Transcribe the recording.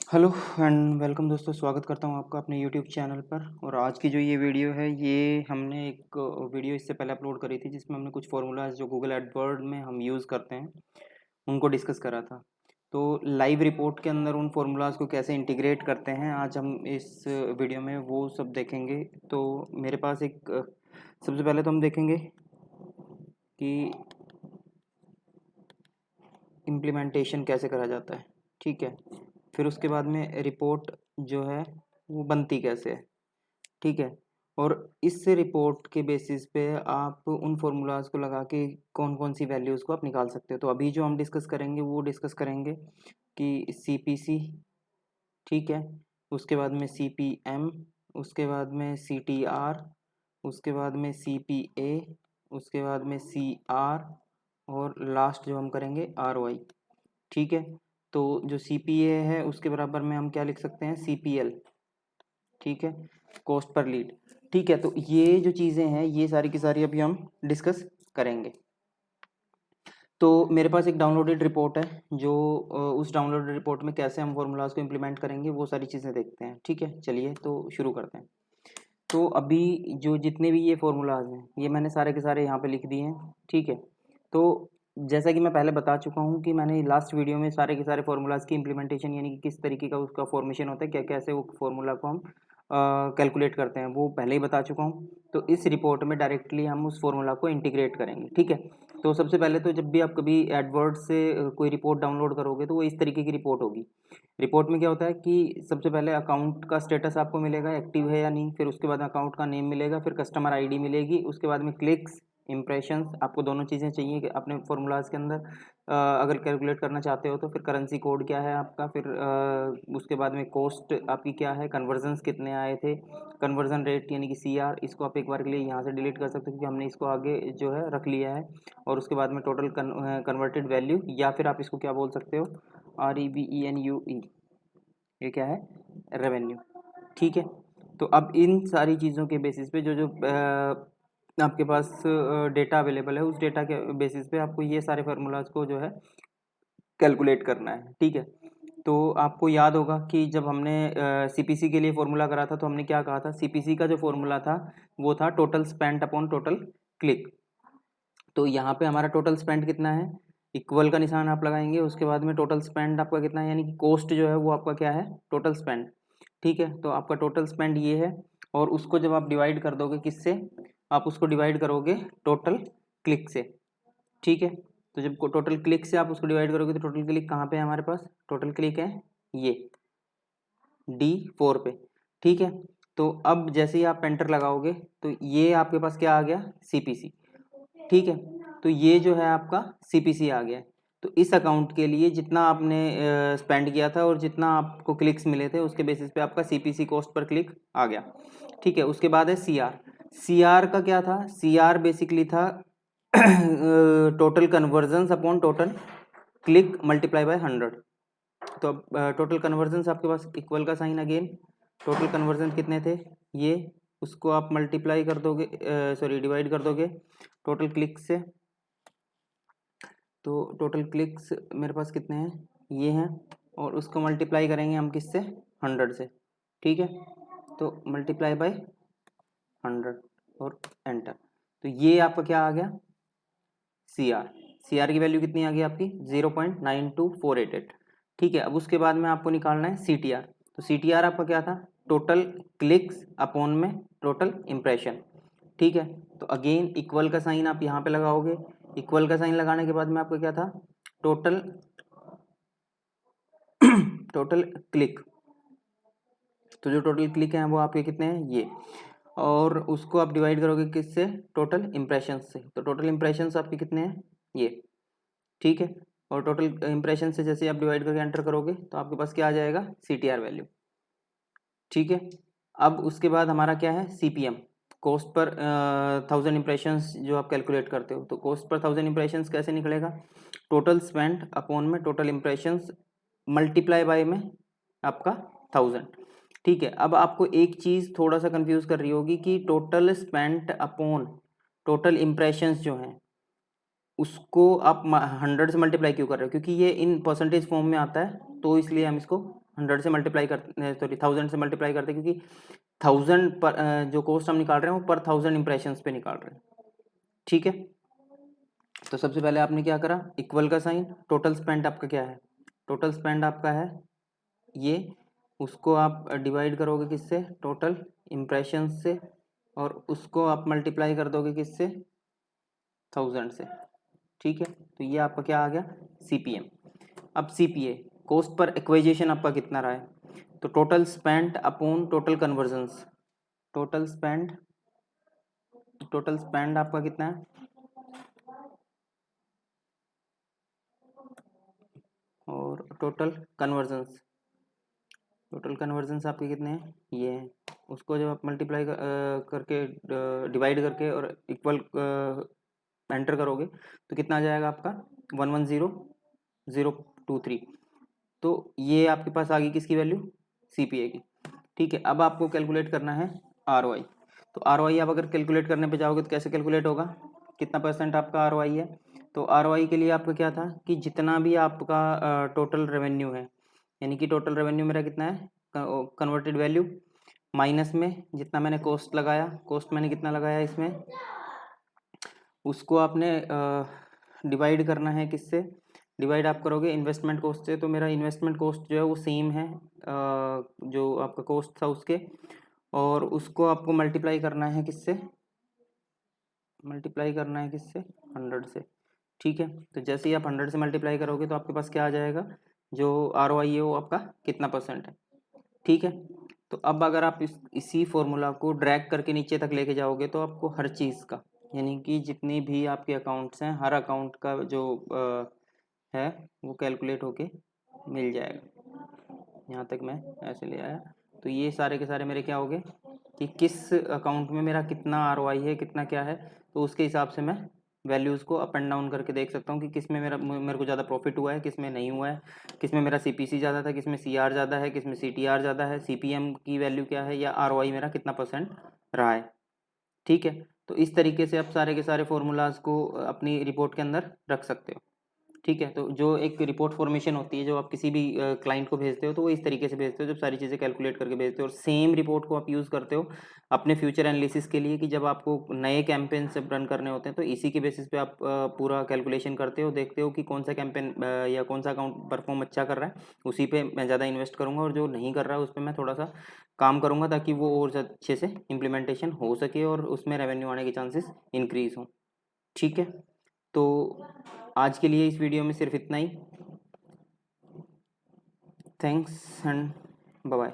Hello and welcome दोस्तों, स्वागत करता हूँ आपका अपने यूट्यूब चैनल पर। और आज की जो ये वीडियो है, ये हमने एक वीडियो इससे पहले अपलोड करी थी जिसमें हमने कुछ फार्मूलाज जो गूगल एडवर्ड में हम यूज़ करते हैं उनको डिस्कस करा था। तो लाइव रिपोर्ट के अंदर उन फार्मूलाज को कैसे इंटीग्रेट करते हैं, आज हम इस वीडियो में वो सब देखेंगे। तो मेरे पास एक सबसे पहले तो हम देखेंगे कि इम्प्लीमेंटेशन कैसे करा जाता है, ठीक है। फिर उसके बाद में रिपोर्ट जो है वो बनती कैसे है, ठीक है। और इस रिपोर्ट के बेसिस पे आप उन फॉर्मूलाज को लगा के कौन कौन सी वैल्यूज़ को आप निकाल सकते हो। तो अभी जो हम डिस्कस करेंगे वो डिस्कस करेंगे कि सीपीसी, ठीक है, उसके बाद में सीपीएम, उसके बाद में सीटीआर, उसके बाद में सीपीए, उसके बाद में सीआर, और लास्ट जो हम करेंगे आरओआई, ठीक है। तो जो सीपीए है उसके बराबर में हम क्या लिख सकते हैं, सीपीएल, ठीक है, कॉस्ट पर लीड, ठीक है। तो ये जो चीज़ें हैं ये सारी की सारी अभी हम डिस्कस करेंगे। तो मेरे पास एक डाउनलोडेड रिपोर्ट है जो उस डाउनलोडेड रिपोर्ट में कैसे हम फॉर्मूलाज को इम्प्लीमेंट करेंगे वो सारी चीज़ें देखते हैं, ठीक है। चलिए तो शुरू करते हैं। तो अभी जो जितने भी ये फॉर्मूलाज हैं ये मैंने सारे के सारे यहाँ पे लिख दिए हैं, ठीक है। तो जैसा कि मैं पहले बता चुका हूँ कि मैंने लास्ट वीडियो में सारे के सारे फार्मूलाज की इम्प्लीमेंटेशन यानी कि किस तरीके का उसका फॉर्मेशन होता है, क्या कैसे वो फार्मूला को हम कैलकुलेट करते हैं वो पहले ही बता चुका हूँ। तो इस रिपोर्ट में डायरेक्टली हम उस फार्मूला को इंटीग्रेट करेंगे, ठीक है। तो सबसे पहले तो जब भी आप कभी एडवर्ड से कोई रिपोर्ट डाउनलोड करोगे तो वो इस तरीके की रिपोर्ट होगी। रिपोर्ट में क्या होता है कि सबसे पहले अकाउंट का स्टेटस आपको मिलेगा, एक्टिव है या नहीं, फिर उसके बाद अकाउंट का नेम मिलेगा, फिर कस्टमर आईडी मिलेगी, उसके बाद में क्लिक्स, इम्प्रेशंस, आपको दोनों चीज़ें चाहिए कि अपने फॉर्मूलाज के अंदर अगर कैलकुलेट करना चाहते हो तो फिर करेंसी कोड क्या है आपका, फिर उसके बाद में कॉस्ट आपकी क्या है, कन्वर्जन्स कितने आए थे, कन्वर्जन रेट यानी कि सीआर, इसको आप एक बार के लिए यहाँ से डिलीट कर सकते हो क्योंकि हमने इसको आगे जो है रख लिया है। और उसके बाद में टोटल कन्वर्टेड वैल्यू, या फिर आप इसको क्या बोल सकते हो, REVENUE, ये क्या है, रेवेन्यू, ठीक है। तो अब इन सारी चीज़ों के बेसिस पे जो जो आपके पास डेटा अवेलेबल है उस डेटा के बेसिस पे आपको ये सारे फार्मूलाज को जो है कैलकुलेट करना है, ठीक है। तो आपको याद होगा कि जब हमने सीपीसी के लिए फॉर्मूला करा था तो हमने क्या कहा था, सीपीसी का जो फॉर्मूला था वो था total spend upon total click. तो यहाँ पे हमारा टोटल स्पेंड कितना है, इक्वल का निशान आप लगाएंगे, उसके बाद में टोटल स्पेंड आपका कितना है, यानी कि कॉस्ट जो है वो आपका क्या है, टोटल स्पेंड, ठीक है। तो आपका टोटल स्पेंड ये है, और उसको जब आप डिवाइड कर दोगे किससे, आप उसको डिवाइड करोगे टोटल क्लिक से, ठीक है। तो जब टोटल क्लिक से आप उसको डिवाइड करोगे तो टोटल क्लिक कहाँ पे है हमारे पास, टोटल क्लिक है ये D4 पे, ठीक है। तो अब जैसे ही आप एंटर लगाओगे तो ये आपके पास क्या आ गया, सीपीसी, ठीक है। तो ये जो है आपका सीपीसी आ गया। तो इस अकाउंट के लिए जितना आपने स्पेंड किया था और जितना आपको क्लिक्स मिले थे उसके बेसिस पे आपका सीपीसी कॉस्ट पर क्लिक आ गया, ठीक है। उसके बाद है सीआर। सीआर का क्या था, सीआर बेसिकली था total convergence upon total click multiply by 100। तो अब टोटल कन्वर्जन्स आपके पास इक्वल का साइन अगेन, टोटल कन्वर्जन कितने थे ये, उसको आप मल्टीप्लाई कर दोगे, सॉरी डिवाइड कर दोगे टोटल क्लिक से। तो टोटल क्लिक्स मेरे पास कितने हैं, ये हैं, और उसको मल्टीप्लाई करेंगे हम किससे, 100 से, ठीक है। तो मल्टीप्लाई बाय 100 और एंटर। तो ये आपका क्या आ गया, सीआर। सीआर की वैल्यू कितनी आ गई आपकी, 0.92488, ठीक है। अब उसके बाद में आपको निकालना है सीटीआर। तो सीटीआर आपका क्या था, टोटल क्लिक्स अपॉन में टोटल इम्प्रेशन, ठीक है। तो अगेन इक्वल का साइन आप यहाँ पे लगाओगे, इक्वल का साइन लगाने के बाद में आपका क्या था, टोटल टोटल क्लिक। तो जो टोटल क्लिक हैं वो आपके कितने हैं, ये, और उसको आप डिवाइड करोगे किससे, टोटल इम्प्रेशन से। तो टोटल इम्प्रेशन आपके कितने हैं, ये, ठीक है। और टोटल इम्प्रेशन से जैसे आप डिवाइड करके एंटर करोगे तो आपके पास क्या आ जाएगा, सीटीआर वैल्यू, ठीक है। अब उसके बाद हमारा क्या है, सीपीएम, कॉस्ट पर 1000 इम्प्रेशंस जो आप कैलकुलेट करते हो। तो कॉस्ट पर 1000 इम्प्रेशंस कैसे निकलेगा, टोटल स्पेंड अपॉन में टोटल इम्प्रेशंस मल्टीप्लाई बाय में आपका 1000, ठीक है। अब आपको एक चीज़ थोड़ा सा कंफ्यूज कर रही होगी कि total spend upon total impressions जो हैं उसको आप 100 से मल्टीप्लाई क्यों कर रहे हो, क्योंकि ये इन परसेंटेज फॉर्म में आता है तो इसलिए हम इसको 100 से मल्टीप्लाई करते, सॉरी 1000 से मल्टीप्लाई करते, क्योंकि 1000 पर जो कॉस्ट हम निकाल रहे हैं वो पर 1000 इंप्रेशंस पे निकाल रहे हैं। ठीक है, तो सबसे पहले आपने क्या करा, इक्वल का साइन, टोटल स्पेंड आपका क्या है, टोटल स्पेंड आपका है ये, उसको आप डिवाइड करोगे किससे, टोटल इम्प्रेशंस से, और उसको आप मल्टीप्लाई कर दोगे किससे, 1000 से। ठीक है, तो ये आपका क्या आ गया, CPM। अब CPA, कॉस्ट पर एक्विजिशन आपका कितना रहा है, तो total spend upon total convergence, total spend आपका कितना है, और टोटल कन्वर्जन्स आपके कितने हैं, ये हैं। उसको जब आप मल्टीप्लाई करके डिवाइड करके और इक्वल एंटर करोगे तो कितना आ जाएगा आपका, 110023। तो ये आपके पास आ गई किसकी वैल्यू, CPA की। ठीक है, अब आपको कैलकुलेट करना है ROI। तो ROI आप अगर कैलकुलेट करने पे जाओगे तो कैसे कैलकुलेट होगा, कितना परसेंट आपका ROI है, तो ROI के लिए आपका क्या था कि जितना भी आपका टोटल रेवेन्यू है, यानी कि टोटल रेवेन्यू मेरा कितना है, कन्वर्टेड वैल्यू माइनस में जितना मैंने कॉस्ट लगाया, कॉस्ट मैंने कितना लगाया इसमें, उसको आपने डिवाइड करना है किससे, डिवाइड आप करोगे इन्वेस्टमेंट कॉस्ट से। तो मेरा इन्वेस्टमेंट कॉस्ट जो है वो सेम है जो आपका कॉस्ट था उसके, और उसको आपको मल्टीप्लाई करना है किससे, मल्टीप्लाई करना है किससे, 100 से। ठीक है, तो जैसे ही आप 100 से मल्टीप्लाई करोगे तो आपके पास क्या आ जाएगा, जो ROI है वो आपका कितना परसेंट है। ठीक है, तो अब अगर आप इसी फॉर्मूला को ड्रैग करके नीचे तक लेके जाओगे तो आपको हर चीज़ का, यानी कि जितनी भी आपके अकाउंट्स हैं हर अकाउंट का जो है वो कैलकुलेट होके मिल जाएगा। यहाँ तक मैं ऐसे ले आया, तो ये सारे के सारे मेरे क्या हो गए कि किस अकाउंट में मेरा कितना ROI है, कितना क्या है, तो उसके हिसाब से मैं वैल्यूज़ को अप एंड डाउन करके देख सकता हूँ कि किस में मेरे को ज़्यादा प्रॉफिट हुआ है, किस में नहीं हुआ है, किस में मेरा CPC ज़्यादा था, किस में CR ज़्यादा है, किस में CTR ज़्यादा है, CPM की वैल्यू क्या है, या ROI मेरा कितना परसेंट रहा है। ठीक है, तो इस तरीके से आप सारे के सारे फॉर्मूलाज को अपनी रिपोर्ट के अंदर रख सकते हो। ठीक है, तो जो एक रिपोर्ट फॉर्मेशन होती है जो आप किसी भी क्लाइंट को भेजते हो तो वो इस तरीके से भेजते हो, जब सारी चीज़ें कैलकुलेट करके भेजते हो, और सेम रिपोर्ट को आप यूज़ करते हो अपने फ्यूचर एनालिसिस के लिए, कि जब आपको नए कैंपेन से रन करने होते हैं तो इसी के बेसिस पे आप पूरा कैलकुलेशन करते हो, देखते हो कि कौन सा कैंपेन या कौन सा अकाउंट परफॉर्म अच्छा कर रहा है, उसी पे मैं ज़्यादा इन्वेस्ट करूँगा, और जो नहीं कर रहा है उस पर मैं थोड़ा सा काम करूँगा ताकि वो और अच्छे से इम्प्लीमेंटेशन हो सके और उसमें रेवेन्यू आने के चांसेस इंक्रीज हों। ठीक है, तो आज के लिए इस वीडियो में सिर्फ इतना ही। Thanks and bye bye.